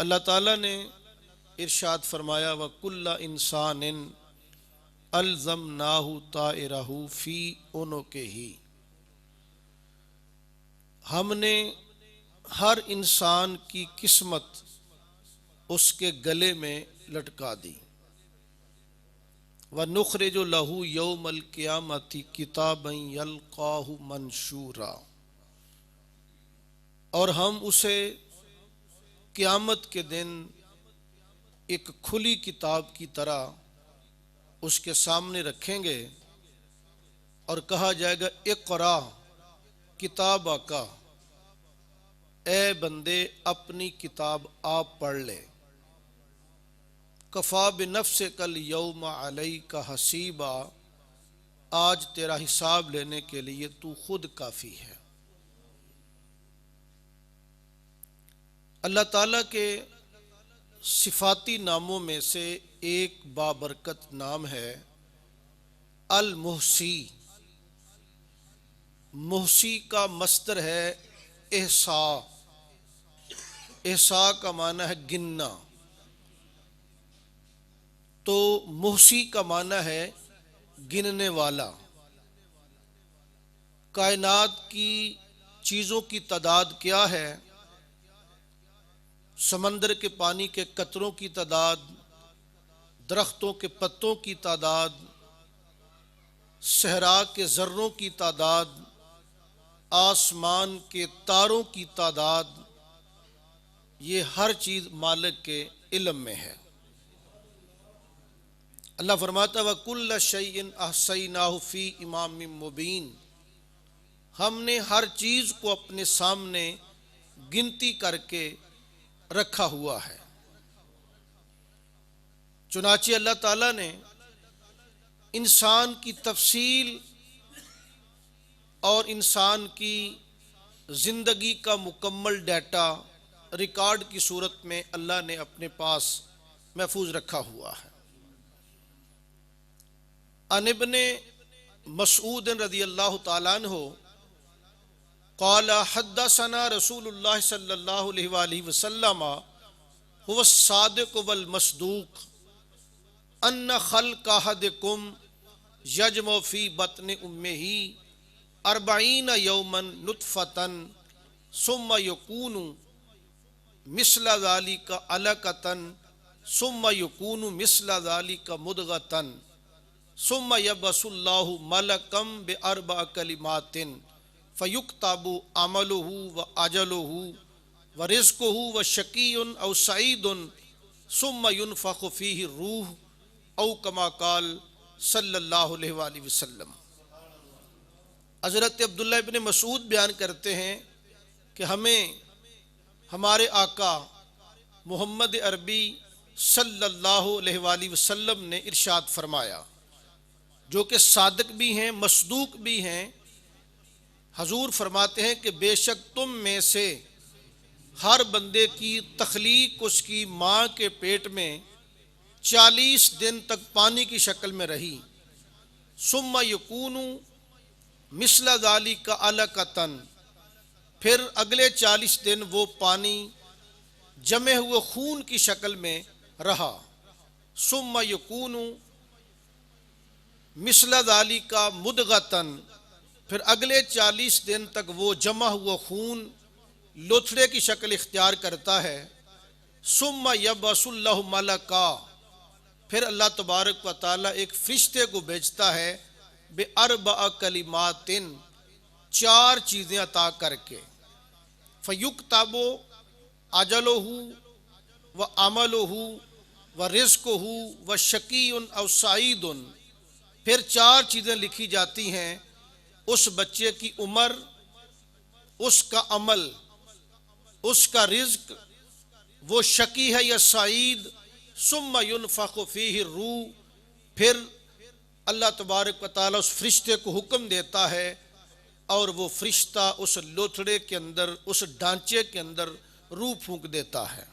अल्लाह ताला ने इरशाद फरमाया व कुल्ला इंसानिन अल्ज़मनाहु ताइरहु फी उनुकिही, हमने हर इंसान की किस्मत उसके गले में लटका दी। व नुखरिजु लहू यौमल क़ियामति किताबन यल्क़ाहु मंशूरा, और हम उसे क़यामत के दिन एक खुली किताब की तरह उसके सामने रखेंगे और कहा जाएगा इक़रा किताबा का, ए बंदे अपनी किताब आप पढ़ ले। कफ़ा बिनफ्से कल यौम अलैका हसीबा, आज तेरा हिसाब लेने के लिए तू खुद काफ़ी है। अल्लाह ताला के सिफाती नामों में से एक बाबरकत नाम है अल मुहसी। मुहसी का मस्दर है एहसा। एहसा का माना है गिनना, तो मुहसी का माना है गिनने वाला। कायनात की चीज़ों की तादाद क्या है? समंदर के पानी के कतरों की तादाद, दरख्तों के पत्तों की तादाद, सहरा के ज़र्रों की तादाद, आसमान के तारों की तादाद, ये हर चीज़ मालिक के इल्म में है। अल्लाह फरमाता व कुल्ल शैइन अहसैनाहु फी इमामिम मुबीन, हमने हर चीज़ को अपने सामने गिनती करके रखा हुआ है। चुनाचे अल्लाह ताला ने इंसान की तफसील और इंसान की ज़िंदगी का मुकम्मल डाटा रिकॉर्ड की सूरत में अल्लाह ने अपने पास महफूज रखा हुआ है। अन इब्ने मसऊद रज़ियल्लाहु ताला अन्हु क़ाला हद्दसना रसूलुल्लाह सल्लल्लाहु अलैहि वसल्लम हुवा सादिक़ वल मस्दूक़ अन्न खल्क़ अहदिकुम यजमउ फ़ी बत्नि उम्मिही अर्बईन यौमन नुतफ़तन सुम्मा यकूनु मिस्ला ज़ालिका अलक़तन सुम्मा यकूनु मिस्ला ज़ालिका मुदग़तन सुम्मा यबअसुल्लाहु मलकम बिअरबअ कलिमातिन फ़युक्तबु अमलुहु व अजलुहु व रिज़्क़ुहु व शक़ियुन औ सईदुन सुम्मा युनफ़ख़ु फ़ीहि रूह औ कमा क़ाल सल्लल्लाहु अलैहि वसल्लम। हज़रत अब्दुल्लाह इब्न मसूद बयान करते हैं कि हमें हमारे आका मोहम्मद अरबी सल्लल्लाहु अलैहि वसल्लम ने इरशाद फरमाया, जो कि सादिक भी हैं मसदूक भी हैं। हजूर फरमाते हैं कि बेशक तुम में से हर बंदे की तख्लीक उसकी माँ के पेट में 40 दिन तक पानी की शक्ल में रही। सुम्मा यकूनु मिस्ला ज़ालिका अलक़तन, फिर अगले 40 दिन वो पानी जमे हुए खून की शक्ल में रहा। सुम्मा यकूनु मिस्ला ज़ालिका मुदग़तन, फिर अगले 40 दिन तक वो जमा हुआ खून लोथड़े की शक्ल इख्तियार करता है। सुम्मा यबअसुल्लाहु मलका, फिर अल्लाह तबारक व तआला एक फरिश्ते को भेजता है बिअरबअ कलिमातिन, 4 चीज़ें अता करके। फ़युक्तबु अजलुहु व अमलुहु व रिज़्क़ुहु व शक़ियुन औ सईदुन, फिर 4 चीज़ें लिखी जाती हैं, उस बच्चे की उम्र, उसका अमल, उसका रिज़्क़, वो शकी है या सईद। सुम्मा युनफ़ख़ु फ़ीहि रूह, फिर अल्लाह तबारक व तआला उस फरिश्ते को हुक्म देता है और वो फरिश्ता उस लोथड़े के अंदर, उस ढांचे के अंदर रूह फूंक देता है।